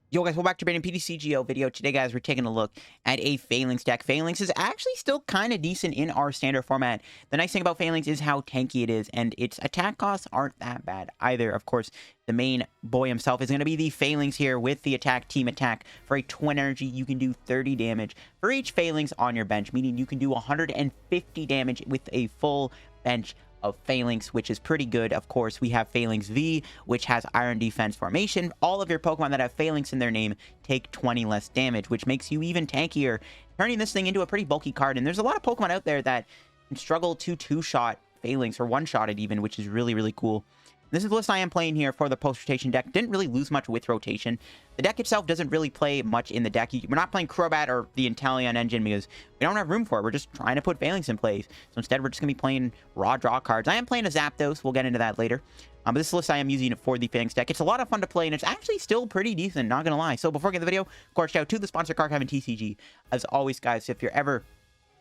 Yo guys, welcome back to a brand new PTCGO video. Today guys, we're taking a look at a Falinks deck. Falinks is actually still kind of decent in our standard format. The nice thing about Falinks is how tanky it is, and its attack costs aren't that bad either. Of course, the main boy himself is going to be the Falinks here with the team attack. For a Twin Energy, you can do 30 damage for each Falinks on your bench, meaning you can do 150 damage with a full bench of Falinks, which is pretty good. Of course, we have Falinks V, which has Iron Defense Formation. All of your Pokemon that have Falinks in their name take 20 less damage, which makes you even tankier, turning this thing into a pretty bulky card. And there's a lot of Pokemon out there that can struggle to two-shot Falinks, or one-shot it even, which is really, really cool. This is the list I am playing here for the post-rotation deck. Didn't really lose much with rotation. The deck itself doesn't really play much in the deck. We're not playing Crobat or the Inteleon engine because we don't have room for it. We're just trying to put Falinks in place. So instead, we're just going to be playing raw draw cards. I am playing a Zapdos. We'll get into that later. But this list I am using for the Falinks deck. It's a lot of fun to play, and it's actually still pretty decent, not going to lie. So before we get to the video, of course, shout out to the sponsor, Cape of TCG. As always, guys, if you're ever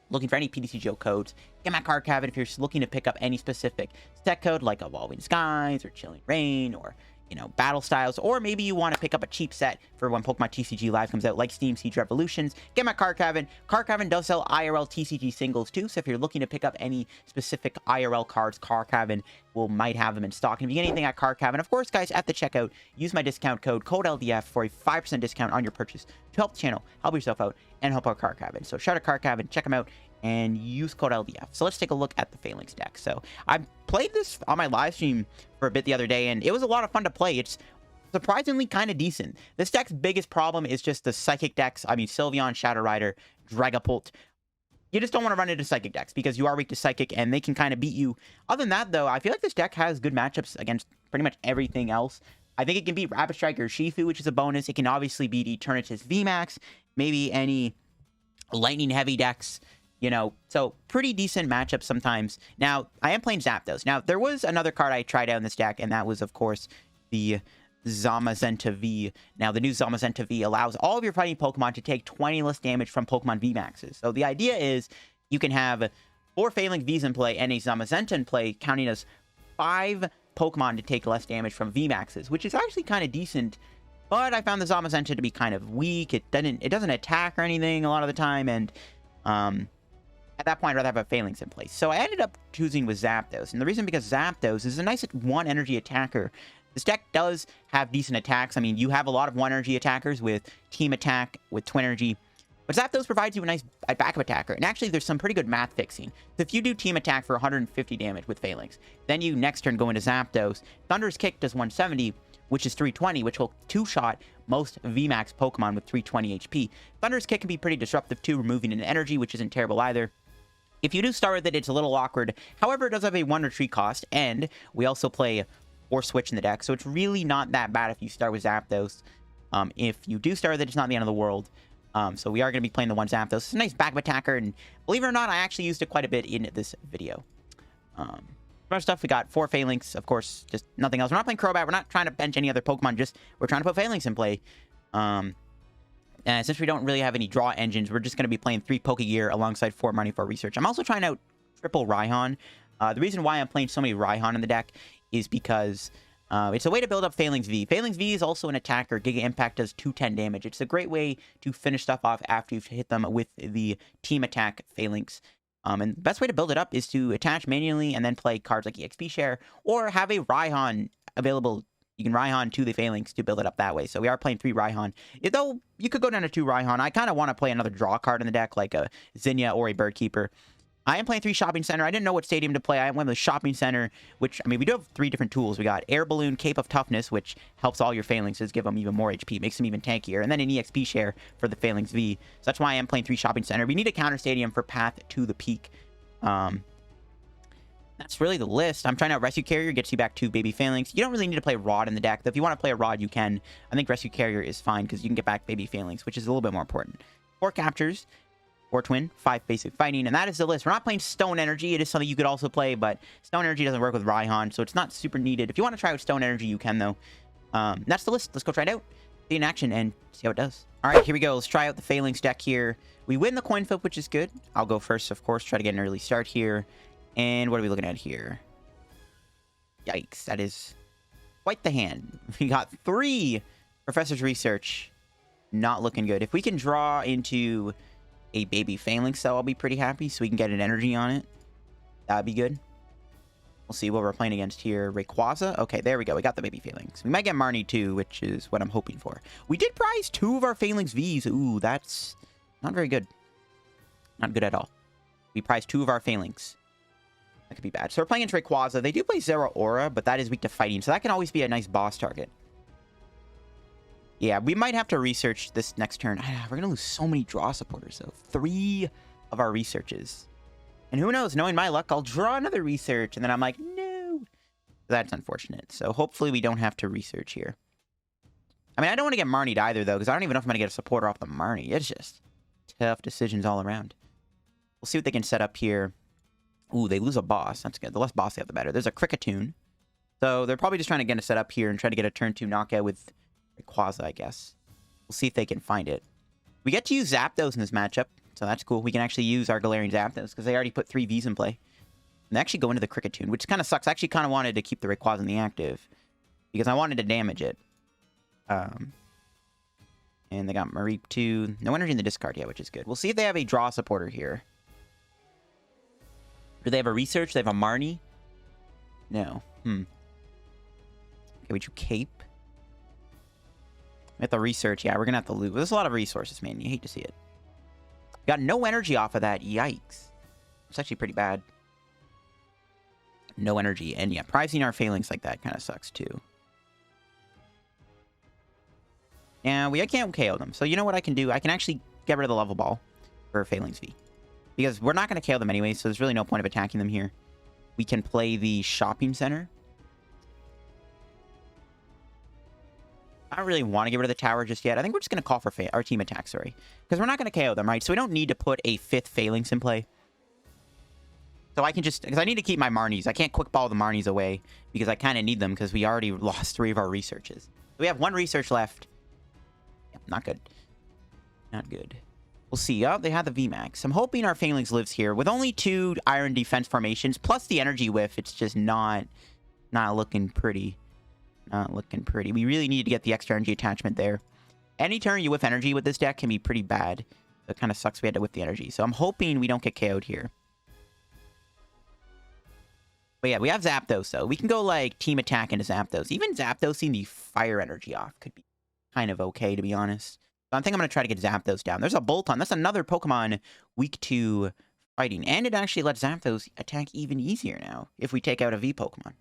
looking for any PTCGO codes, get my card cabinet. If you're looking to pick up any specific set code like Evolving Skies or Chilling Rain or, you know, Battle Styles, or maybe you want to pick up a cheap set for when Pokemon TCG Live comes out, like Steam Siege Revolutions, get my card cabinet. Card cabinet does sell IRL TCG singles too, so if you're looking to pick up any specific IRL cards, card cabinet might have them in stock. And if you get anything at card cabinet, of course, guys, at the checkout, use my discount code LDF for a 5% discount on your purchase to help the channel, help yourself out, and help our card cabinet. So shout out card cabinet, check them out, and use code LDF. So let's take a look at the Falinks deck. So I played this on my live stream for a bit the other day, and it was a lot of fun to play. It's surprisingly kind of decent. This deck's biggest problem is just the Psychic decks. I mean, Sylveon, Shadow Rider, Dragapult. You just don't want to run into Psychic decks because you are weak to Psychic, and they can kind of beat you. Other than that, though, I feel like this deck has good matchups against pretty much everything else. I think it can beat Rapid Strike or Urshifu, which is a bonus. It can obviously beat Eternatus VMAX, maybe any lightning-heavy decks. You know, so pretty decent matchup sometimes. Now, I am playing Zapdos. Now, there was another card I tried out in this deck, and that was, of course, the Zamazenta V. Now, the new Zamazenta V allows all of your fighting Pokemon to take 20 less damage from Pokemon VMAXs. So the idea is you can have 4 Falinks Vs in play and a Zamazenta in play, counting as 5 Pokemon to take less damage from VMAXs, which is actually kind of decent. But I found the Zamazenta to be kind of weak. It doesn't attack or anything a lot of the time, and at that point, I'd rather have a Falinks in place. So I ended up choosing with Zapdos. And the reason because Zapdos is a nice 1-energy attacker. This deck does have decent attacks. I mean, you have a lot of 1-energy attackers with Team Attack, with Twin Energy. But Zapdos provides you a nice backup attacker. And actually, there's some pretty good math fixing. So if you do Team Attack for 150 damage with Falinks, then you next turn go into Zapdos. Thunder's Kick does 170, which is 320, which will two-shot most VMAX Pokemon with 320 HP. Thunder's Kick can be pretty disruptive too, removing an energy, which isn't terrible either. If you do start with it, it's a little awkward. However, it does have a 1 retreat cost, and we also play Force Switch in the deck, so it's really not that bad if you start with Zapdos. If you do start with it, it's not the end of the world. So we are going to be playing the 1 Zapdos. It's a nice backup attacker, and believe it or not, I actually used it quite a bit in this video. Other stuff, we got 4 Falinks, of course, just nothing else. We're not playing Crobat, we're not trying to bench any other Pokemon, just we're trying to put Falinks in play. And since we don't really have any draw engines, we're just going to be playing 3 Pokégear alongside 4 Marnie for research. I'm also trying out triple Raihan. The reason why I'm playing so many Raihan in the deck is because it's a way to build up Falinks V. Falinks V is also an attacker. Giga Impact does 210 damage. It's a great way to finish stuff off after you've hit them with the Team Attack Falinks. And the best way to build it up is to attach manually and then play cards like EXP Share, or have a Raihan available. You can Raihan to the Falinks to build it up that way. So we are playing 3 Raihan. Though you could go down to 2 Raihan, I kind of want to play another draw card in the deck, like a Zinnia or a Birdkeeper. I am playing 3 Shopping Center. I didn't know what stadium to play. I went with the Shopping Center, which, I mean, we do have 3 different tools. We got Air Balloon, Cape of Toughness, which helps all your Phalanxes, give them even more HP, makes them even tankier, and then an EXP Share for the Falinks V. So that's why I am playing 3 Shopping Center. We need a counter stadium for Path to the Peak. That's really the list. I'm trying out Rescue Carrier, gets you back 2 baby Falinks. You don't really need to play Rod in the deck. If you want to play a Rod, you can. I think Rescue Carrier is fine because you can get back baby Falinks, which is a little bit more important. 4 Captures, 4 Twin, 5 Basic Fighting, and that is the list. We're not playing Stone Energy. It is something you could also play, but Stone Energy doesn't work with Raihan, so it's not super needed. If you want to try out Stone Energy, you can, though. That's the list. Let's go try it out, see in action, and see how it does. All right, here we go. Let's try out the Falinks deck here. We win the coin flip, which is good. I'll go first, of course. Try to get an early start here. And what are we looking at here? Yikes, that is quite the hand. We got 3 Professor's Research Not looking good. If we can draw into a baby Falinks, though, I'll be pretty happy. So we can get an energy on it. That'd be good. We'll see what we're playing against here. Rayquaza. Okay, there we go. We got the baby Falinks. We might get Marnie too, which is what I'm hoping for. We did prize 2 of our Falinks Vs. Ooh, that's not very good. Not good at all. We prized 2 of our Falinks. That could be bad. So we're playing against Rayquaza. They do play Zeraora, but that is weak to fighting. So that can always be a nice boss target. Yeah, we might have to research this next turn. We're going to lose so many draw supporters, though. 3 of our researches. And who knows? Knowing my luck, I'll draw another research. And then I'm like, no. That's unfortunate. So hopefully we don't have to research here. I mean, I don't want to get Marnied either, though, because I don't even know if I'm going to get a supporter off the Marnie. It's just tough decisions all around. We'll see what they can set up here. Ooh, they lose a boss. That's good. The less boss they have, the better. There's a Kricketune. So they're probably just trying to get a set up here and try to get a turn 2 knockout with Rayquaza, I guess. We'll see if they can find it. We get to use Zapdos in this matchup, so that's cool. We can actually use our Galarian Zapdos because they already put 3 Vs in play. And they actually go into the Kricketune, which kind of sucks. I actually kind of wanted to keep the Rayquaza in the active because I wanted to damage it. And they got Mareep too. No energy in the discard yet, which is good. We'll see if they have a draw supporter here. Do they have a research? They have a Marnie? No. Okay, we do Cape. We have to research. Yeah, we're going to have to lose. There's a lot of resources, man. You hate to see it. Got no energy off of that. Yikes. It's actually pretty bad. No energy. And yeah, prizing our Falinks like that kind of sucks too. Yeah, I can't KO them. So you know what I can do? I can actually get rid of the level ball for Falinks V. Because we're not going to KO them anyway, so there's really no point of attacking them here. We can play the Shopping Center. I don't really want to get rid of the tower just yet. I think we're just going to call for our team attack, sorry. Because we're not going to KO them, right? So we don't need to put a 5th Falinks in play. So I can just... Because I need to keep my Marnies. I can't quick ball the Marnies away. Because I kind of need them because we already lost 3 of our researches. We have 1 research left. Yep, not good. Not good. We'll see. Oh, they have the VMAX. I'm hoping our Falinks lives here. With only 2 Iron Defense formations, plus the Energy Whiff, it's just not looking pretty. Not looking pretty. We really need to get the extra energy attachment there. Any turn you whiff energy with this deck can be pretty bad. It kind of sucks we had to whiff the energy. So I'm hoping we don't get KO'd here. But yeah, we have Zapdos, though. We can go, like, team attack into Zapdos. Even Zapdosing the fire energy off could be kind of okay, to be honest. So I think I'm going to try to get Zapdos down. There's a Bolton. That's another Pokemon weak to fighting. And it actually lets Zapdos attack even easier now if we take out a V Pokemon.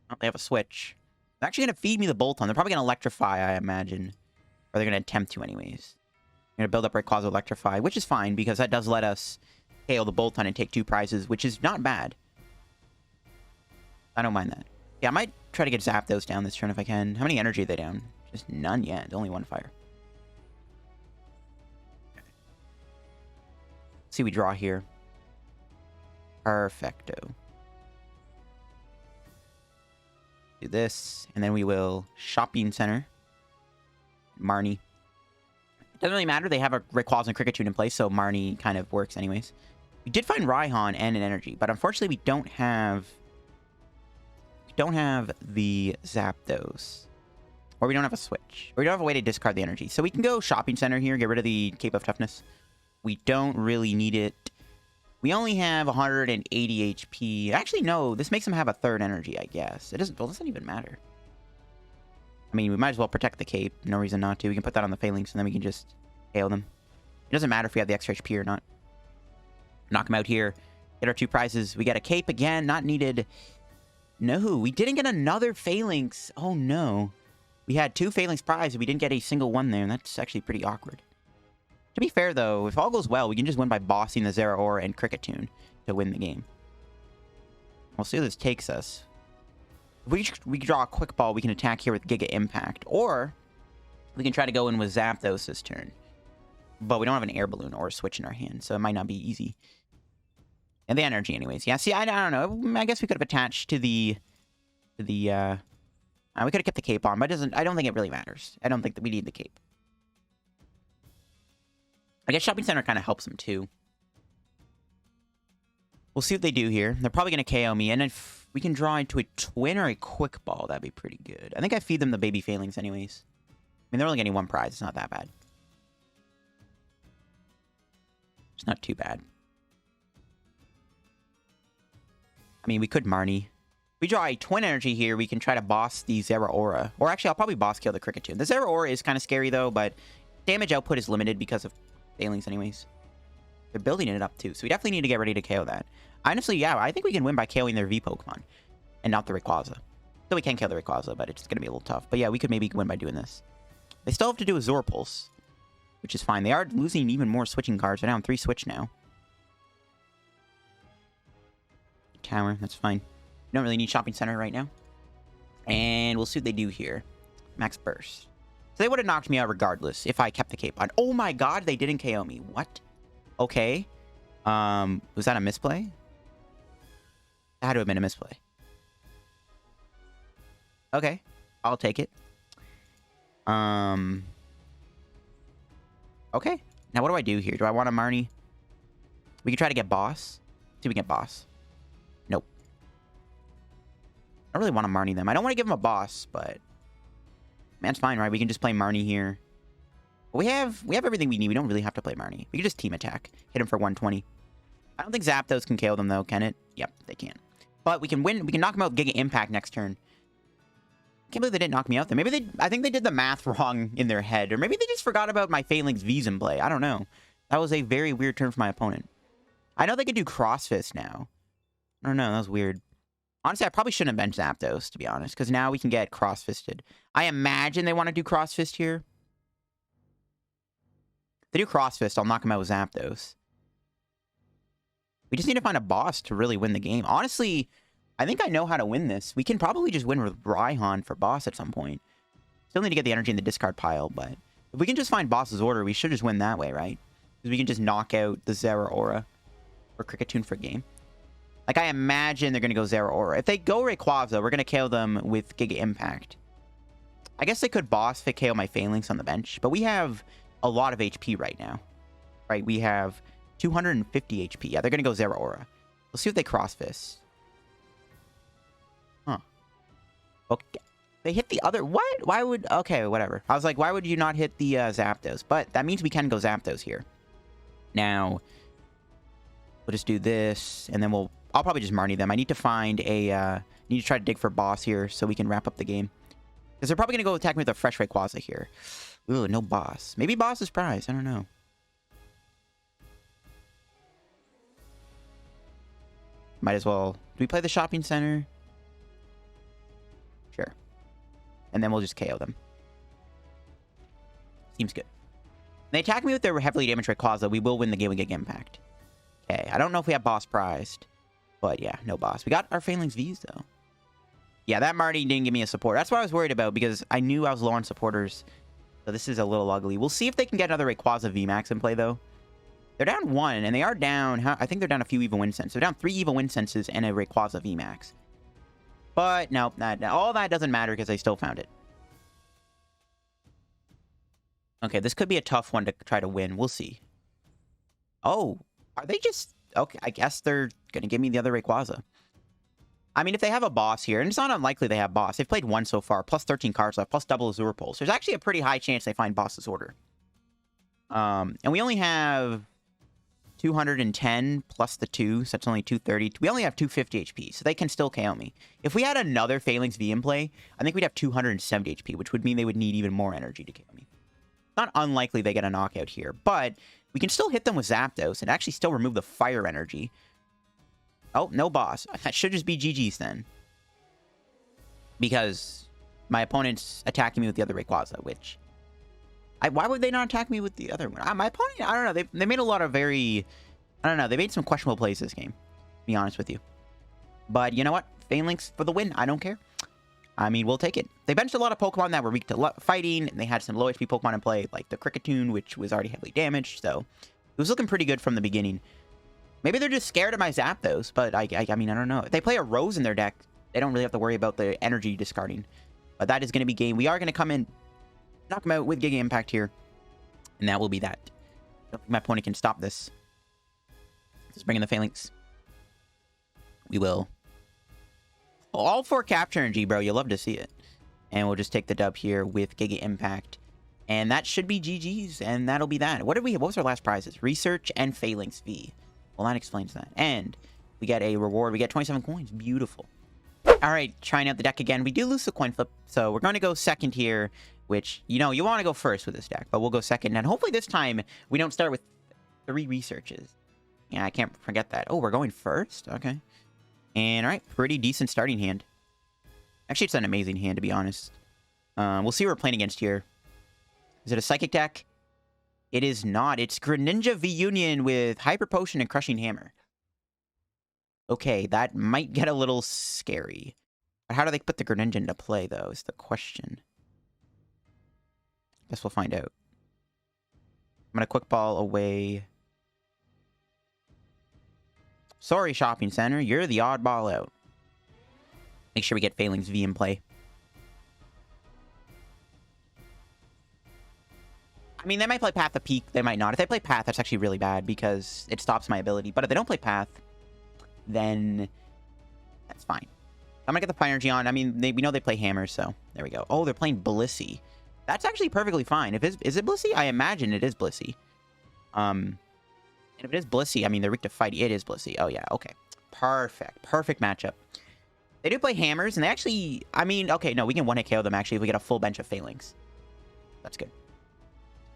Oh, they have a switch. They're actually going to feed me the Bolton. They're probably going to Electrify, I imagine. Or they're going to attempt to anyways. They're going to build up Rayquaza Electrify, which is fine because that does let us KO the Bolton and take 2 prizes, which is not bad. I don't mind that. Yeah, I might try to get Zapdos down this turn if I can. How many energy are they down? Just none yet. Only 1 fire. Okay. Let's see, we draw here. Perfecto. Do this, and then we will Shopping Center. Marnie. It doesn't really matter. They have a Rayquaza and Kricketune in place, so Marnie kind of works anyways. We did find Raihan and an energy, but unfortunately we don't have the Zapdos. Or we don't have a switch. Or we don't have a way to discard the energy. So we can go Shopping Center here, get rid of the Cape of Toughness. We don't really need it. We only have 180 HP. Actually, no. This makes them have a 3rd energy, I guess. It doesn't even matter. I mean, we might as well protect the Cape. No reason not to. We can put that on the Falinks, and then we can just KO them. It doesn't matter if we have the extra HP or not. Knock them out here. Get our 2 prizes. We got a Cape again. Not needed. No, we didn't get another Falinks. Oh, no. We had 2 Falinks prize, and we didn't get a single one there, and that's actually pretty awkward. To be fair, though, if all goes well, we can just win by bossing the Zeraora and Kricketune to win the game. We'll see where this takes us. If we draw a quick ball, we can attack here with Giga Impact. Or we can try to go in with Zapdos this turn. But we don't have an Air Balloon or a Switch in our hand, so it might not be easy. And the energy anyways. Yeah, see, I don't know. I guess we could have attached to the... we could have kept the Cape on, but I don't think it really matters. I don't think that we need the Cape. I guess Shopping Center kind of helps them, too. We'll see what they do here. They're probably going to KO me, and if we can draw into a Twin or a Quick Ball, that'd be pretty good. I think I feed them the baby Falinks anyways. mean, they're only getting one prize. It's not that bad. It's not too bad. I mean, we could Marnie. We draw a Twin Energy here. We can try to boss the Zeraora. Or actually, I'll probably boss kill the Kricketune. The Zeraora is kind of scary, though, but damage output is limited because of Failings anyways. They're building it up, too, so we definitely need to get ready to KO that. Honestly, yeah, I think we can win by KOing their V Pokemon. And not the Rayquaza. So we can kill the Rayquaza, but it's going to be a little tough. But yeah, we could maybe win by doing this. They still have to do a Zorpulse, which is fine. They are losing even more switching cards. They're down 3 switch now. Tower, that's fine. We don't really need Shopping Center right now. And we'll see what they do here. Max Burst. So they would have knocked me out regardless if I kept the cape on. Oh my god, they didn't KO me. What? Okay. Was that a misplay? That had to have been a misplay. Okay. I'll take it. Okay. Now what do I do here? Do I want a Marnie? We can try to get boss. See if we can get boss. Nope. I don't really want to Marnie them. I don't want to give them a boss, but man, it's fine, right? We can just play Marnie here. But we have everything we need. We don't really have to play Marnie. We can just team attack. Hit him for 120. I don't think Zapdos can KO them though, can it? Yep, they can. But we can win. We can knock them out with Giga Impact next turn. Can't believe they didn't knock me out there. Maybe they... I think they did the math wrong in their head. Or maybe they just forgot about my Falinks V's in play. I don't know. That was a very weird turn for my opponent. I know they could do Crossfist now. I don't know. That was weird. Honestly, I probably shouldn't have benched Zapdos, to be honest. Because now we can get Crossfisted. I imagine they want to do Crossfist here. If they do Crossfist, I'll knock them out with Zapdos. We just need to find a boss to really win the game. Honestly... I think I know how to win this. We can probably just win with Raihan for boss at some point. Still need to get the energy in the discard pile, but if we can just find boss's order, we should just win that way, right? Because we can just knock out the Zeraora or Kricketune for game. Like, I imagine they're going to go Zeraora. If they go Rayquaza, we're going to KO them with Giga Impact. I guess they could boss fit KO my Falinks on the bench, but we have a lot of HP right now. Right? We have 250 HP. Yeah, they're going to go Zeraora. We'll see if they Crossfist. Huh. Okay. They hit the other... What? Why would... Okay, whatever. I was like, why would you not hit the Zapdos? But that means we can go Zapdos here. Now, we'll just do this, and then we'll... I'll probably just Marnie them. I need to find a... need to try to dig for boss here so we can wrap up the game. Because they're probably going to go attack me with a fresh Rayquaza here. Ooh, no boss. Maybe boss is prize. I don't know. Might as well... Do we play the Shopping Center? Sure. And then we'll just KO them. Seems good. They attack me with their heavily damaged Rayquaza. We will win the game with Giga Impact. Okay, I don't know if we have boss prized. But yeah, no boss. We got our Falinks V's though. Yeah, that Marty didn't give me a support. That's what I was worried about because I knew I was low on supporters. So this is a little ugly. We'll see if they can get another Rayquaza VMAX in play though. They're down 1, and they are down... I think they're down a few Evil Wind Senses. They're down 3 Evil Wind Senses and a Rayquaza VMAX. But, no, all that doesn't matter because they still found it. Okay, this could be a tough one to try to win. We'll see. Oh, are they just... Okay, I guess they're going to give me the other Rayquaza. I mean, if they have a boss here, and it's not unlikely they have boss. They've played 1 so far, plus 13 cards left, plus double Azure Pulse. There's actually a pretty high chance they find boss's order. And we only have... 210 plus the 2, so that's only 230. We only have 250 HP, so they can still KO me. If we had another Falinks V in play, I think we'd have 270 HP, which would mean they would need even more energy to KO me. Not unlikely they get a knockout here, but we can still hit them with Zapdos and actually still remove the fire energy. Oh, no boss. That should just be GG's then. Because my opponent's attacking me with the other Rayquaza, which... why would they not attack me with the other one? My opponent, I don't know. They made a lot of very... I don't know. They made some questionable plays this game. To be honest with you. But you know what? Falinks for the win. I don't care. I mean, we'll take it. They benched a lot of Pokemon that were weak to fighting. And they had some low HP Pokemon in play. Like the Kricketune, which was already heavily damaged. So it was looking pretty good from the beginning. Maybe they're just scared of my Zapdos. But I mean, I don't know. If they play a Rose in their deck, they don't really have to worry about the energy discarding. But that is going to be game. We are going to come in... knock him out with Giga Impact here. And that will be that. I don't think my opponent can stop this. Let's bring in the Falinks. We will. All for Capture Energy, bro. You'll love to see it. And we'll just take the dub here with Giga Impact. And that should be GG's, and that'll be that. What was our last prizes? Research and Falinks V. Well, that explains that. And we get a reward. We get 27 coins. Beautiful. All right, trying out the deck again. We do lose the coin flip, so we're going to go second here, which, you know, you want to go first with this deck, but we'll go second. And hopefully this time we don't start with 3 researches. Yeah, I can't forget that. Oh, we're going first? Okay. And, all right, pretty decent starting hand. Actually, it's an amazing hand, to be honest. We'll see what we're playing against here. Is it a Psychic deck? It is not. It's Greninja V Union with Hyper Potion and Crushing Hammer. Okay, that might get a little scary. But how do they put the Greninja into play, though, is the question. Guess we'll find out. I'm going to Quick Ball away. Sorry, Shopping Center. You're the oddball out. Make sure we get Falinks V in play. I mean, they might play Path of Peak. They might not. If they play Path, that's actually really bad because it stops my ability. But if they don't play Path, then that's fine. I'm going to get the Fighting Energy on. I mean, we know they play Hammer, so there we go. Oh, they're playing Blissey. That's actually perfectly fine. Is it Blissey? I imagine it is Blissey. And if it is Blissey, I mean, they're weak to fight. It is Blissey. Oh, yeah. Okay. Perfect. Perfect matchup. They do play Hammers, and they actually... I mean, okay, no, we can one-hit KO them, actually, if we get a full bench of Falinks. That's good.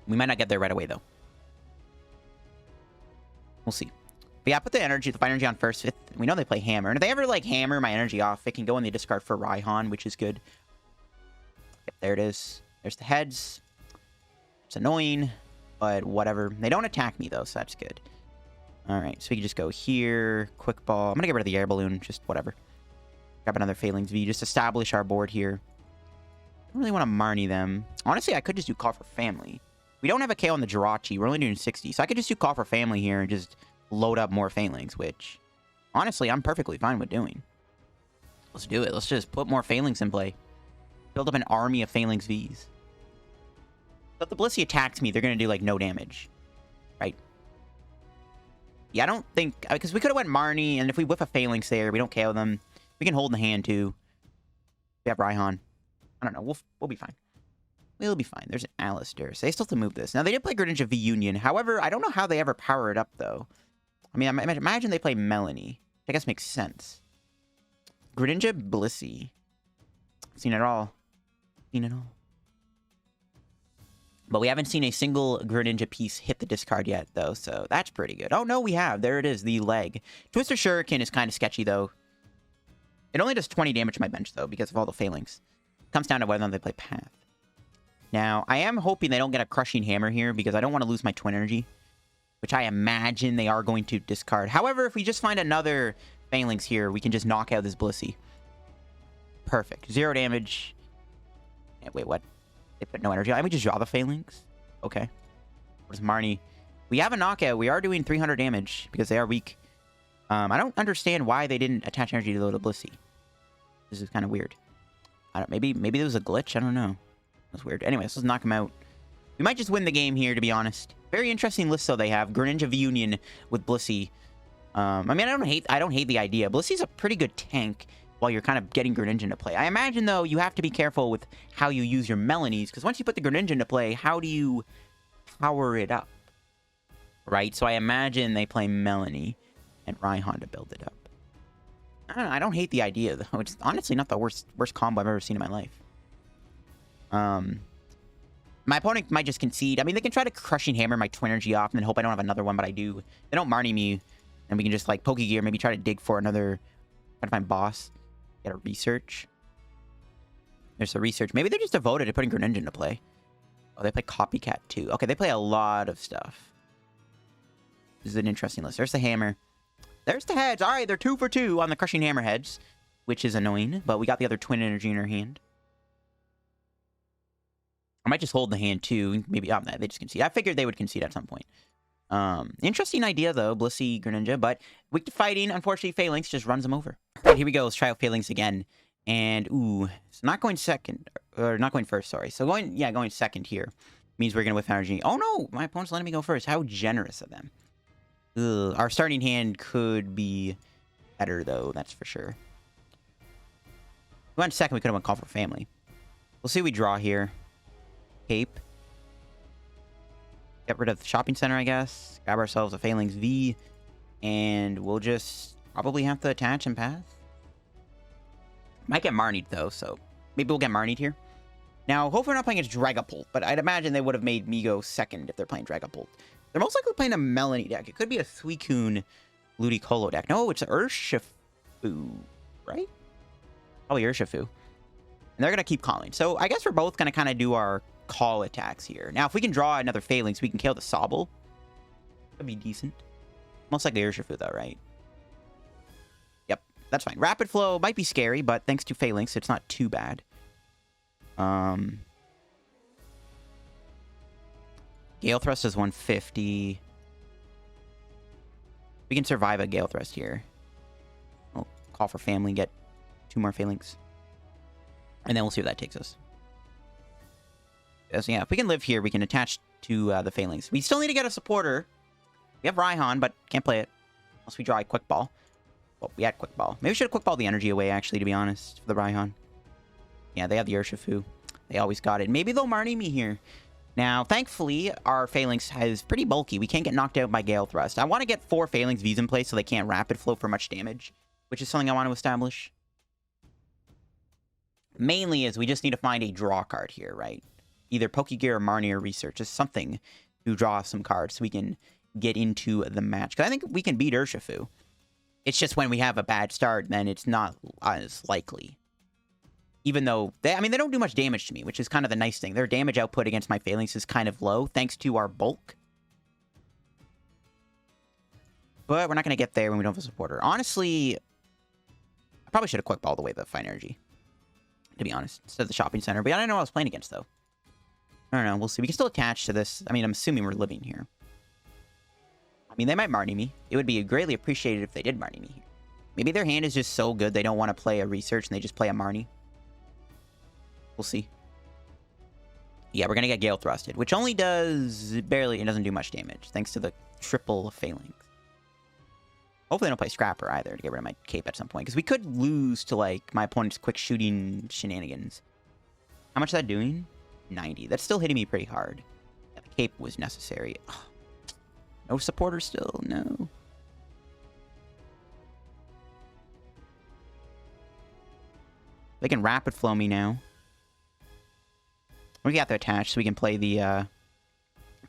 We might not get there right away, though. We'll see. But yeah, put the Fighting Energy on first. We know they play Hammer. And if they ever, like, hammer my energy off, it can go in the discard for Raihan, which is good. Yep, there it is. There's the heads. It's annoying, but whatever. They don't attack me, though, so that's good. All right, so we can just go here. Quick Ball. I'm going to get rid of the Air Balloon. Just whatever. Grab another Falinks V. Just establish our board here. I don't really want to Marnie them. Honestly, I could just do Call for Family. We don't have a KO on the Jirachi. We're only doing 60. So I could just do Call for Family here and just load up more Falinks, which, honestly, I'm perfectly fine with doing. Let's do it. Let's just put more Falinks in play. Build up an army of Falinks Vs. So if the Blissey attacks me, they're going to do, like, no damage. Right? Yeah, I don't think... Because we could have went Marnie, and if we whiff a Falinks there, we don't KO them. We can hold in the hand, too. We have Raihan. I don't know. We'll be fine. We'll be fine. There's an Alistair. So they still have to move this. Now, they did play Greninja V Union. However, I don't know how they ever power it up, though. I mean, I imagine they play Melanie. I guess makes sense. Greninja Blissey. Seen it all. Seen it all. But we haven't seen a single Greninja piece hit the discard yet, though. So that's pretty good. Oh, no, we have. There it is. The leg. Twister Shuriken is kind of sketchy, though. It only does 20 damage to my bench, though, because of all the Falinks. Comes down to whether or not they play Path. Now, I am hoping they don't get a Crushing Hammer here, because I don't want to lose my Twin Energy, which I imagine they are going to discard. However, if we just find another Falinks here, we can just knock out this Blissey. Perfect. 0 damage. Yeah, wait, what? They put no energy. Let me just draw the Falinks. Okay. What is Marnie? We have a knockout. We are doing 300 damage, because they are weak. I don't understand why they didn't attach energy to the Blissey. This is kind of weird. Maybe there was a glitch. I don't know. That's weird. Anyways, let's knock him out. We might just win the game here, to be honest. Very interesting list, though, they have. Greninja V Union with Blissey. I mean, I don't hate the idea. Blissey's a pretty good tank while you're kind of getting Greninja into play. I imagine, though, you have to be careful with how you use your Melanies, because once you put the Greninja into play, how do you power it up? Right? So I imagine they play Melanie and Raihan to build it up. I don't know. I don't hate the idea, though. It's honestly not the worst combo I've ever seen in my life. My opponent might just concede. I mean, they can try to Crushing Hammer my Twin Energy off and then hope I don't have another one, but I do. They don't Marnie me, and we can just, like, Pokégear, maybe try to dig for another... Try to find boss. Get a Research. There's a Research. Maybe they're just devoted to putting Greninja into play. Oh, they play Copycat, too. Okay, they play a lot of stuff. This is an interesting list. There's the Hammer. There's the heads. All right, they're 2 for 2 on the Crushing Hammer heads, which is annoying, but we got the other Twin Energy in our hand. I might just hold the hand, too. Maybe they just concede. I figured they would concede at some point. Interesting idea, though. Blissey, Greninja, but weak to fighting. Unfortunately, Falinks just runs them over. All right, here we go. Let's try out Falinks again. And, ooh, it's not going second. Or not going first, sorry. So, going second here means we're going to whiff energy. Oh, no! My opponent's letting me go first. How generous of them. Ugh, our starting hand could be better, though. That's for sure. We went second. We could have went Call for Family. We'll see what we draw here. Cape. Get rid of the Shopping Center, I guess. Grab ourselves a Falinks V. And we'll just probably have to attach and pass. Might get Marnied, though, so maybe we'll get Marnied here. Now, hopefully we're not playing against Dragapult, but I'd imagine they would have made me go second if they're playing Dragapult. They're most likely playing a Melanie deck. It could be a Suicune Ludicolo deck. No, it's Urshifu, right? Probably Urshifu. And they're going to keep calling. So I guess we're both going to kind of do our call attacks here. Now, if we can draw another Falinks, we can kill the Sobble. That'd be decent. Most likely Urshifu, though, right? Yep, that's fine. Rapid Flow might be scary, but thanks to Falinks, it's not too bad. Gale Thrust is 150. We can survive a Gale Thrust here. We'll call for family, get 2 more Falinks. And then we'll see where that takes us. So yeah, if we can live here, we can attach to the Falinks. We still need to get a supporter. We have Raihan, but can't play it. Unless we draw a Quick Ball. Well, we had Quick Ball. Maybe we should have Quick Ball the energy away, actually, to be honest, for the Raihan. Yeah, they have the Urshifu. They always got it. Maybe they'll Marnie me here. Now, thankfully, our Falinks is pretty bulky. We can't get knocked out by Gale Thrust. I want to get 4 Falinks Vs in place so they can't Rapid Flow for much damage, which is something I want to establish. Mainly is we just need to find a draw card here, right? Either Pokégear or Marnie or Research. Just something to draw some cards so we can get into the match. Because I think we can beat Urshifu. It's just when we have a bad start, then it's not as likely. Even though, they don't do much damage to me, which is kind of the nice thing. Their damage output against my Falinks is kind of low, thanks to our bulk. But we're not going to get there when we don't have a supporter. Honestly, I probably should have Quick Ball the way the Fighting Energy, to be honest, instead of the Shopping Center. But I don't know what I was playing against, though. I don't know. We'll see. We can still attach to this. I mean, I'm assuming we're living here. I mean, they might Marnie me. It would be greatly appreciated if they did Marnie me here. Maybe their hand is just so good they don't want to play a Research and they just play a Marnie. We'll see. Yeah, we're going to get Gale Thrusted, which only does barely, it doesn't do much damage, thanks to the triple Falinks. Hopefully they don't play Scrapper either to get rid of my Cape at some point, because we could lose to, like, my opponent's quick shooting shenanigans. How much is that doing? 90. That's still hitting me pretty hard. Yeah, the Cape was necessary. Ugh. No supporter still, no. They can Rapid Flow me now. We got to attach so we can play the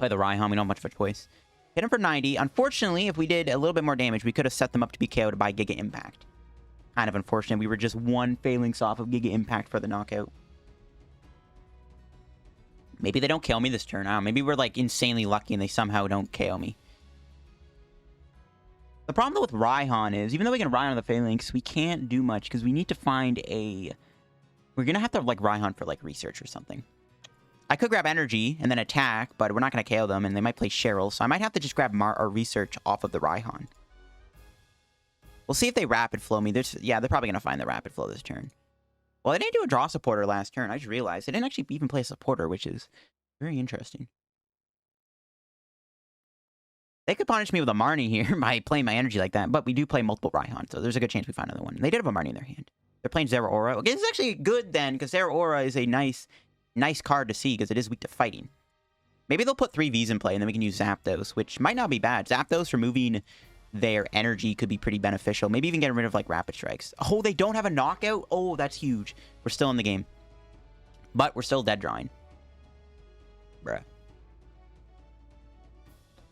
Raihan. We don't have much of a choice. Hit him for 90. Unfortunately, if we did a little bit more damage, we could have set them up to be KO'd by Giga Impact. Kind of unfortunate. We were just 1 Falinks off of Giga Impact for the knockout. Maybe they don't KO me this turn. I don't know. Maybe we're like insanely lucky and they somehow don't KO me. The problem though with Raihan is, even though we can Raihan on the Falinks, we can't do much because we need to find a... We're going to have to like Raihan for like Research or something. I could grab Energy and then attack, but we're not going to KO them, and they might play Cheryl, so I might have to just grab or Research off of the Raihan. We'll see if they Rapid Flow me. Yeah, they're probably going to find the Rapid Flow this turn. Well, they didn't do a draw supporter last turn. I just realized. They didn't actually even play a supporter, which is very interesting. They could punish me with a Marnie here by playing my energy like that, but we do play multiple Raihan, so there's a good chance we find another one. They did have a Marnie in their hand. They're playing Zeraora. Okay, this is actually good then, because Zeraora is a nice card to see, because it is weak to fighting. Maybe they'll put 3 Vs in play, and then we can use Zapdos, which might not be bad. Zapdos removing their energy could be pretty beneficial. Maybe even getting rid of, like, Rapid Strikes. Oh, they don't have a knockout? Oh, that's huge. We're still in the game. But we're still dead drawing. Bruh.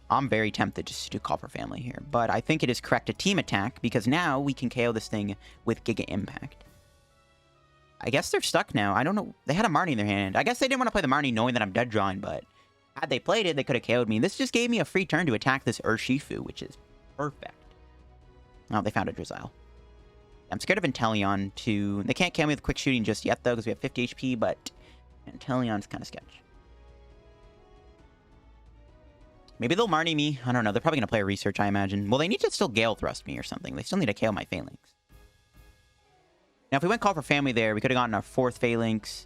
I'm very tempted just to call for family here, but I think it is correct to team attack, because now we can KO this thing with Giga Impact. I guess they're stuck now. I don't know. They had a Marnie in their hand. I guess they didn't want to play the Marnie knowing that I'm dead drawing, but had they played it, they could have KO'd me. This just gave me a free turn to attack this Urshifu, which is perfect. Oh, they found a Drizzile. I'm scared of Inteleon too. They can't KO me with quick shooting just yet, though, because we have 50 HP, but Inteleon's kind of sketch. Maybe they'll Marnie me. I don't know. They're probably going to play a Research, I imagine. Well, they need to still Gale Thrust me or something. They still need to KO my Falinks. Now, if we went Call for Family there, we could have gotten our 4th Falinks.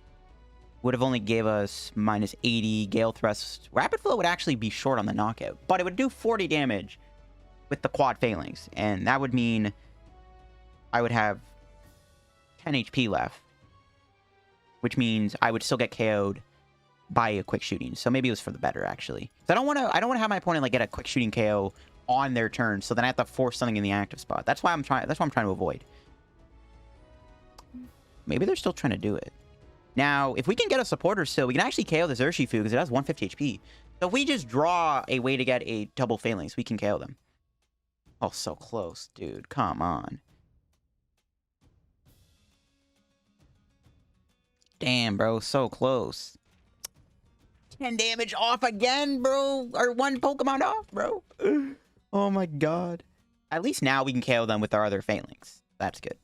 Would have only gave us minus 80 Gale Thrust. Rapid Flow would actually be short on the knockout, but it would do 40 damage with the quad Falinks, and that would mean I would have 10 HP left, which means I would still get KO'd by a quick shooting. So maybe it was for the better, actually. So I don't want to have my opponent like get a quick shooting KO on their turn, so then I have to force something in the active spot. That's why I'm trying to avoid. Maybe they're still trying to do it. Now, if we can get a supporter still, we can actually KO this Urshifu because it has 150 HP. So if we just draw a way to get a double Falinks, we can KO them. Oh, so close, dude. Come on. Damn, bro. So close. 10 damage off again, bro. Or 1 Pokemon off, bro. Oh my god. At least now we can KO them with our other Falinks. That's good.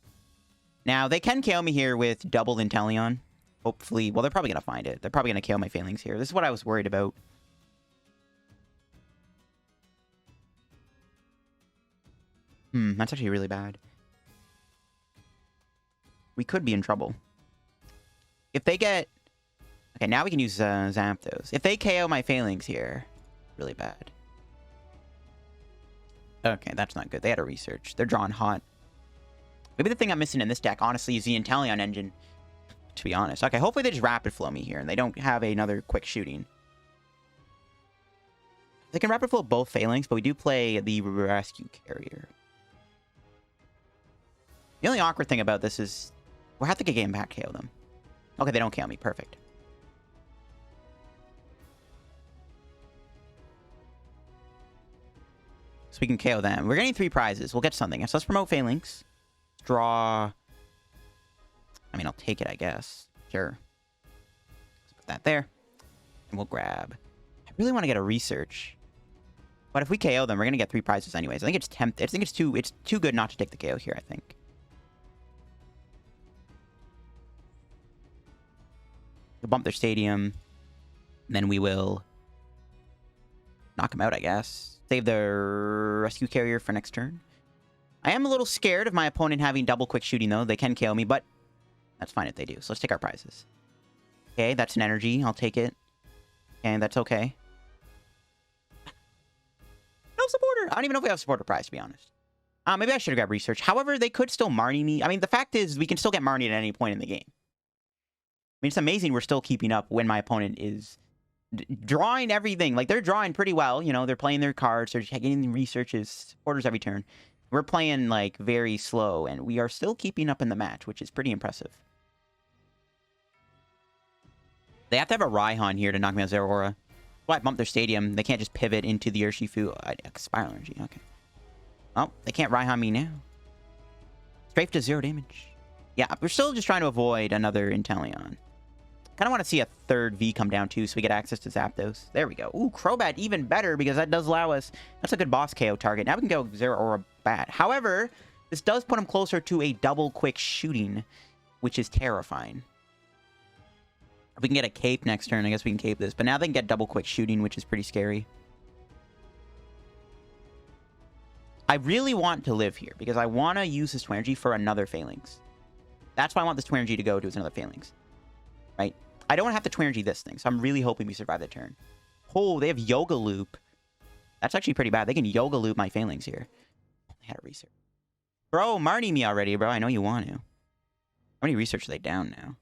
Now, they can KO me here with double Inteleon. Hopefully. Well, they're probably going to find it. They're probably going to KO my Falinks here. This is what I was worried about. That's actually really bad. We could be in trouble. If they get... Okay, now we can use Zapdos. If they KO my Falinks here, really bad. Okay, that's not good. They had a research. They're drawing hot. Maybe the thing I'm missing in this deck, honestly, is the Inteleon engine. To be honest. Okay, hopefully they just Rapid Flow me here, and they don't have another quick shooting. They can Rapid Flow both Falinks, but we do play the Rescue Carrier. The only awkward thing about this is we'll have to get game back KO them. Okay, they don't KO me. Perfect. So we can KO them. We're getting 3 prizes. We'll get something. So let's promote Falinks. Draw. I mean, I'll take it, I guess. Sure. Let's put that there. And we'll grab. I really want to get a research. But if we KO them, we're going to get 3 prizes anyways. I think it's tempted. I think it's too good not to take the KO here, I think. We'll bump their stadium. And then we will knock them out, I guess. Save the Rescue Carrier for next turn. I am a little scared of my opponent having double quick shooting, though. They can KO me, but that's fine if they do. So let's take our prizes. Okay, that's an energy. I'll take it. And that's okay. No supporter. I don't even know if we have a supporter prize, to be honest. Maybe I should have grabbed research. However, they could still Marnie me. I mean, the fact is, we can still get Marnie at any point in the game. I mean, it's amazing we're still keeping up when my opponent is drawing everything. Like, they're drawing pretty well. You know, they're playing their cards. They're getting researches, supporters every turn. We're playing, like, very slow, and we are still keeping up in the match, which is pretty impressive. They have to have a Raihan here to knock me out Zeraora. Well, I bumped their stadium. They can't just pivot into the Urshifu. Spiral Energy, okay. Oh, they can't Raihan me now. Strafe to 0 damage. Yeah, we're still just trying to avoid another Inteleon. Kind of want to see a third V come down, too, so we get access to Zapdos. There we go. Ooh, Crobat even better, because that does allow us... That's a good boss KO target. Now we can go Zeraora Bat. However, this does put him closer to a double quick shooting, which is terrifying. If we can get a Cape next turn, I guess we can Cape this. But now they can get double quick shooting, which is pretty scary. I really want to live here, because I want to use this Twin Energy for another Falinks. That's why I want this Twin Energy to go to, is another Falinks. Right? I don't want to have to Twin Energy this thing, so I'm really hoping we survive the turn. Oh, they have Yoga Loop. That's actually pretty bad. They can Yoga Loop my Falinks here. They had a research. Bro, Marnie me already, bro. I know you want to. How many research are they down now?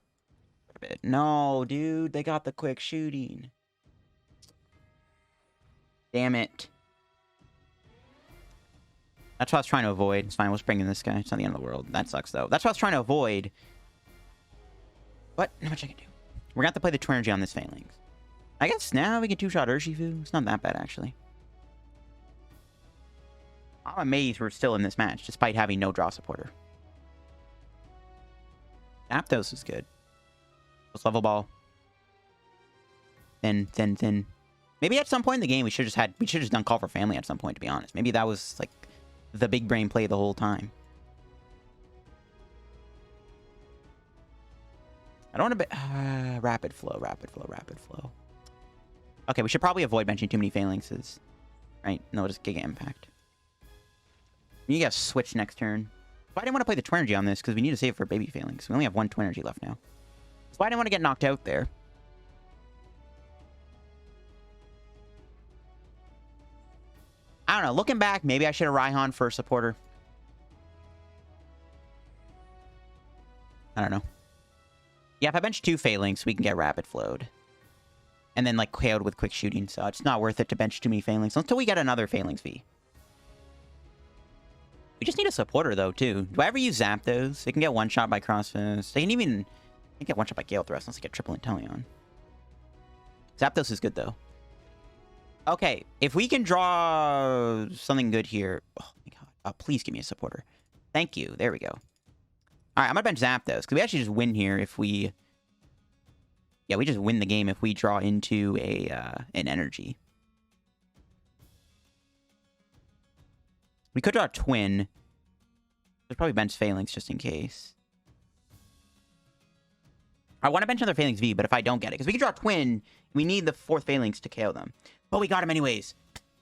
A bit. No, dude. They got the quick shooting. Damn it. That's what I was trying to avoid. It's fine. We'll just bring in this guy. It's not the end of the world. That sucks, though. That's what I was trying to avoid. But not much I can do. We're going to have to play the Twin Energy on this Falinks. I guess now we can 2-shot Urshifu. It's not that bad, actually. I'm amazed we're still in this match, despite having no draw supporter. Zapdos is good. Let's Level Ball. Thin. Maybe at some point in the game, we should have just done Call for Family at some point, to be honest. Maybe that was, like, the big brain play the whole time. I don't want to... Rapid flow. Okay, we should probably avoid benching too many Phalinkses. Right? No, just Giga Impact. You gotta switch next turn. So I didn't want to play the Twin Energy on this, because we need to save for baby Falinks. We only have 1 Twin Energy left now. So I didn't want to get knocked out there. I don't know. Looking back, maybe I should have Raihan for a supporter. I don't know. Yeah, if I bench 2 Falinks, we can get Rapid Flowed. And then, like, KO'd with quick shooting, so it's not worth it to bench too many Falinks until we get another Falinks V. We just need a supporter, though, too. Do I ever use Zapdos? They can get one-shot by Crossfist. They can even get one-shot by Gale Thrust unless they get triple Inteleon. Zapdos is good, though. Okay, if we can draw something good here... Oh, my God. Oh, please give me a supporter. Thank you. There we go. All right, I'm going to bench Zapdos, because we actually just win here if we... Yeah, we just win the game if we draw into an energy. We could draw a Twin. There's probably bench Falinks just in case. I want to bench another Falinks V, but if I don't get it, because we can draw a Twin, we need the 4th Falinks to KO them. But we got him anyways.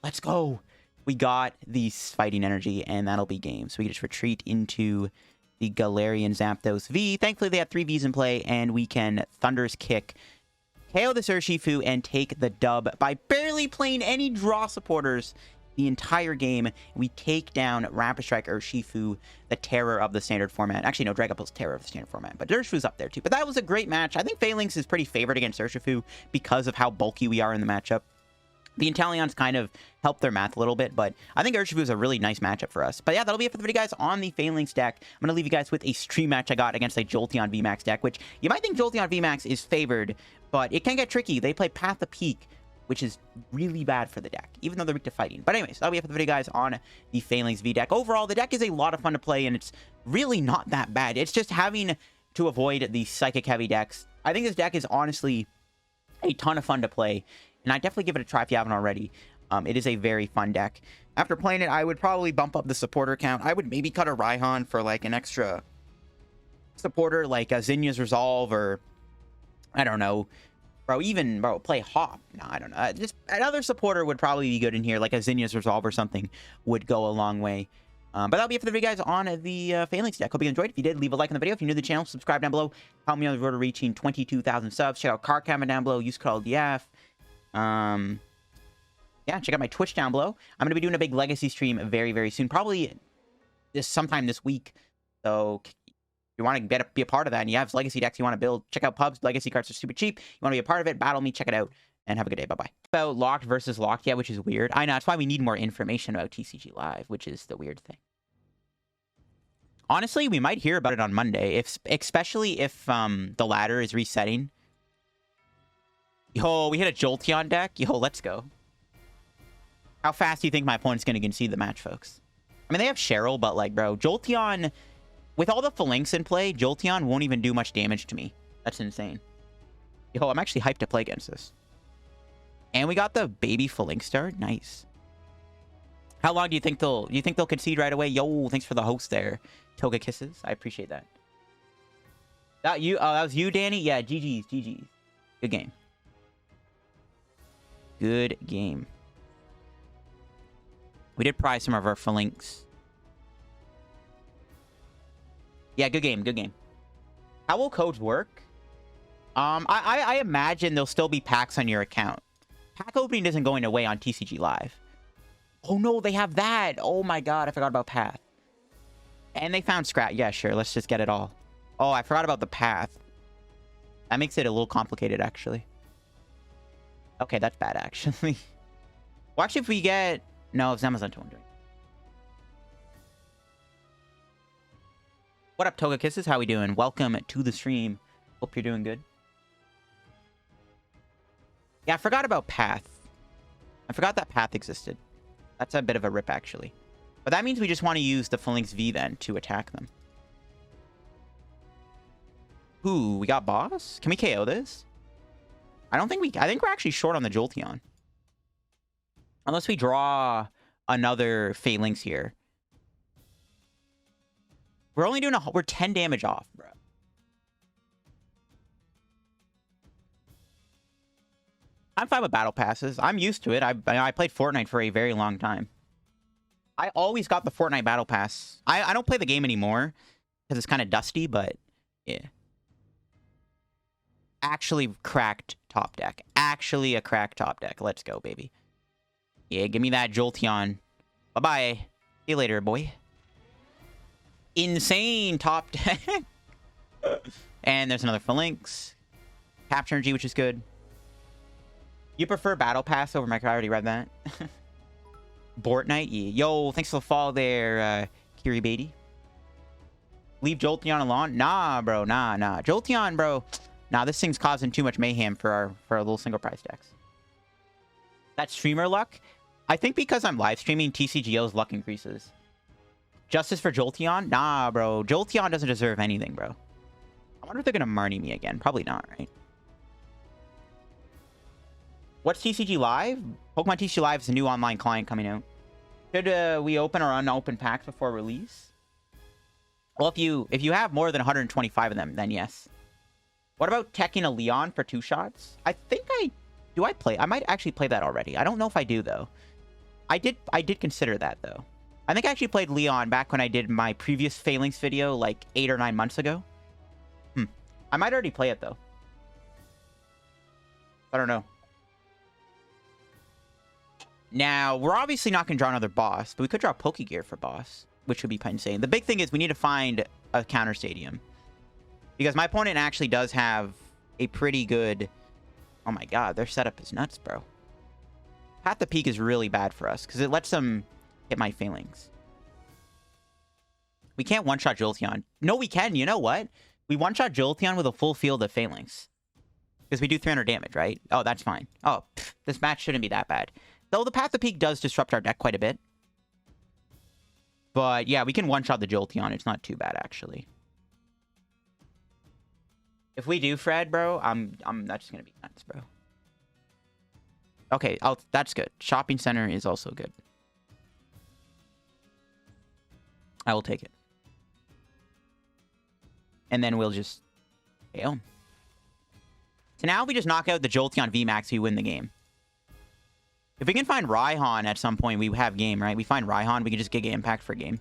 Let's go. We got the Fighting Energy, and that'll be game. So we can just retreat into the Galarian Zapdos V. Thankfully, they have 3 Vs in play, and we can Thunder's Kick, KO this Urshifu, and take the dub by barely playing any draw supporters the entire game. We take down Rapid Strike Urshifu, the terror of the standard format. Actually, no, Dragapult's terror of the standard format, but Urshifu's up there too. But that was a great match. I think Falinks is pretty favored against Urshifu because of how bulky we are in the matchup. The Inteleons kind of help their math a little bit, but I think Urshifu is a really nice matchup for us. But yeah, that'll be it for the video, guys, on the Falinks deck. I'm going to leave you guys with a stream match I got against a Jolteon VMAX deck, which you might think Jolteon VMAX is favored, but it can get tricky. They play Path of Peak, which is really bad for the deck, even though they're weak to fighting. But anyways, that'll be it for the video, guys, on the Falinks V deck. Overall, the deck is a lot of fun to play, and it's really not that bad. It's just having to avoid the psychic-heavy decks. I think this deck is honestly a ton of fun to play, and I definitely give it a try if you haven't already. It is a very fun deck. After playing it, I would probably bump up the supporter count. I would maybe cut a Raihan for, like, an extra supporter, like a Zinnia's Resolve, or, I don't know, bro, play Hop. No, I don't know. Just another supporter would probably be good in here, like a Zinnia's Resolve or something would go a long way. But that'll be it for the video, guys, on the Falinks deck. Hope you enjoyed. If you did, leave a like on the video. If you're new to the channel, subscribe down below. Help me on the road to reaching 22,000 subs. Check out card comment down below. Use code DF. Yeah, check out my Twitch down below. I'm going to be doing a big Legacy stream very, very soon. Probably sometime this week. So if you want to be a part of that and you have Legacy decks you want to build, check out Pubs. Legacy cards are super cheap. You want to be a part of it, battle me, check it out, and have a good day. Bye-bye. About locked versus locked, yeah, which is weird. I know, that's why we need more information about TCG Live, which is the weird thing. Honestly, we might hear about it on Monday, especially if the ladder is resetting. Yo, we hit a Jolteon deck. Yo, let's go. How fast do you think my opponent's going to concede the match, folks? I mean, they have Cheryl, but, like, bro, Jolteon, with all the Falinks in play, Jolteon won't even do much damage to me. That's insane. Yo, I'm actually hyped to play against this. And we got the baby Falinks start. Nice. How long do you think they'll concede right away? Yo, thanks for the host there. Toga kisses. I appreciate that. That was you, Danny? Yeah, GG's. Good game. Good game. We did prize some of our Falinks. Yeah, good game. How will codes work? I imagine there'll still be packs on your account. Pack opening isn't going away on TCG Live. Oh no, they have that. Oh my god, I forgot about Path. And they found Scrat. Yeah, sure, let's just get it all. Oh, I forgot about the Path. That makes it a little complicated, actually. Okay, that's bad, actually. Well, actually, if we get... No, it's Amazon 200. What up, Toga Kisses? How we doing? Welcome to the stream. Hope you're doing good. Yeah, I forgot about Path. I forgot that Path existed. That's a bit of a rip, actually. But that means we just want to use the Falinks V, then, to attack them. Ooh, we got Boss? Can we KO this? I don't think we... I think we're actually short on the Jolteon. Unless we draw another Falinks here. We're only doing we're 10 damage off, bro. I'm fine with battle passes. I'm used to it. I played Fortnite for a very long time. I always got the Fortnite battle pass. I don't play the game anymore because it's kind of dusty, but yeah. Actually cracked top deck. Actually a cracked top deck. Let's go, baby. Yeah, give me that Jolteon. Bye-bye. See you later, boy. Insane top deck. And there's another Falinks. Capture Energy, which is good. You prefer Battle Pass over Micro? I already read that. Bortnite? Yeah. Yo, thanks for the fall there, Kiribati. Leave Jolteon alone? Nah, bro. Nah. Jolteon, bro. Nah, this thing's causing too much mayhem for our little single price decks. That streamer luck? I think because I'm live streaming, TCGO's luck increases. Justice for Jolteon? Nah, bro. Jolteon doesn't deserve anything, bro. I wonder if they're going to Marnie me again. Probably not, right? What's TCG Live? Pokemon TCG Live is a new online client coming out. Should we open or unopen packs before release? Well, if you have more than 125 of them, then yes. What about teching a Leon for 2 shots? I think I might actually play that already. I don't know if I do, though. I did consider that, though. I think I actually played Leon back when I did my previous Falinks video, like 8 or 9 months ago. I might already play it, though. I don't know. Now, we're obviously not going to draw another boss, but we could draw Pokégear for boss, which would be insane. The big thing is we need to find a counter stadium. Because my opponent actually does have a pretty good... Oh my god, their setup is nuts, bro. Path to Peak is really bad for us, because it lets them hit my Falinks. We can't one-shot Jolteon. No, we can. You know what? We one-shot Jolteon with a full field of Falinks. Because we do 300 damage, right? Oh, that's fine. Oh, this match shouldn't be that bad. Though the Path to Peak does disrupt our deck quite a bit. But yeah, we can one-shot the Jolteon. It's not too bad, actually. If we do Fred, bro, that's just gonna be nuts, bro. Okay, that's good. Shopping Center is also good. I will take it. And then we'll just KO. So now if we just knock out the Jolteon VMAX, we win the game. If we can find Raihan at some point, we have game, right? We find Raihan, we can just Giga Impact for game.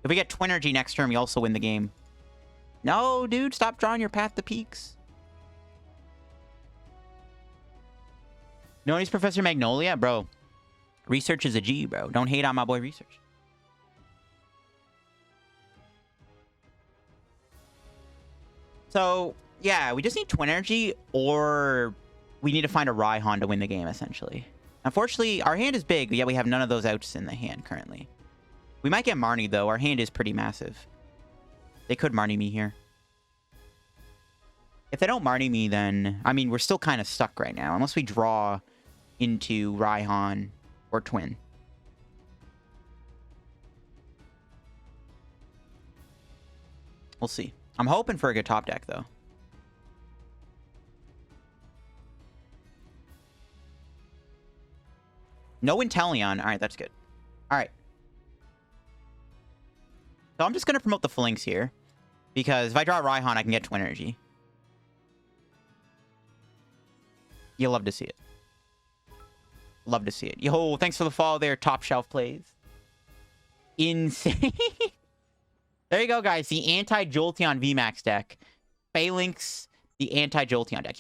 If we get Twin Energy next turn, we also win the game. No, dude, stop drawing your Path to Peaks. No, he's Professor Magnolia? Bro, research is a G, bro. Don't hate on my boy Research. So, yeah, we just need Twin Energy, or we need to find a Raihan to win the game, essentially. Unfortunately, our hand is big, but yet we have none of those outs in the hand currently. We might get Marnie, though. Our hand is pretty massive. They could Marnie me here. If they don't Marnie me, then... I mean, we're still kind of stuck right now, unless we draw into Raihan or Twin. We'll see. I'm hoping for a good top deck, though. No Inteleon. All right, that's good. All right. So I'm just going to promote the Falinks here. Because if I draw Raihan, I can get Twin Energy. You'll love to see it. Love to see it. Yo, thanks for the follow there, Top Shelf Plays. Insane. There you go, guys. The anti-Jolteon VMAX deck. Falinks, the anti-Jolteon deck.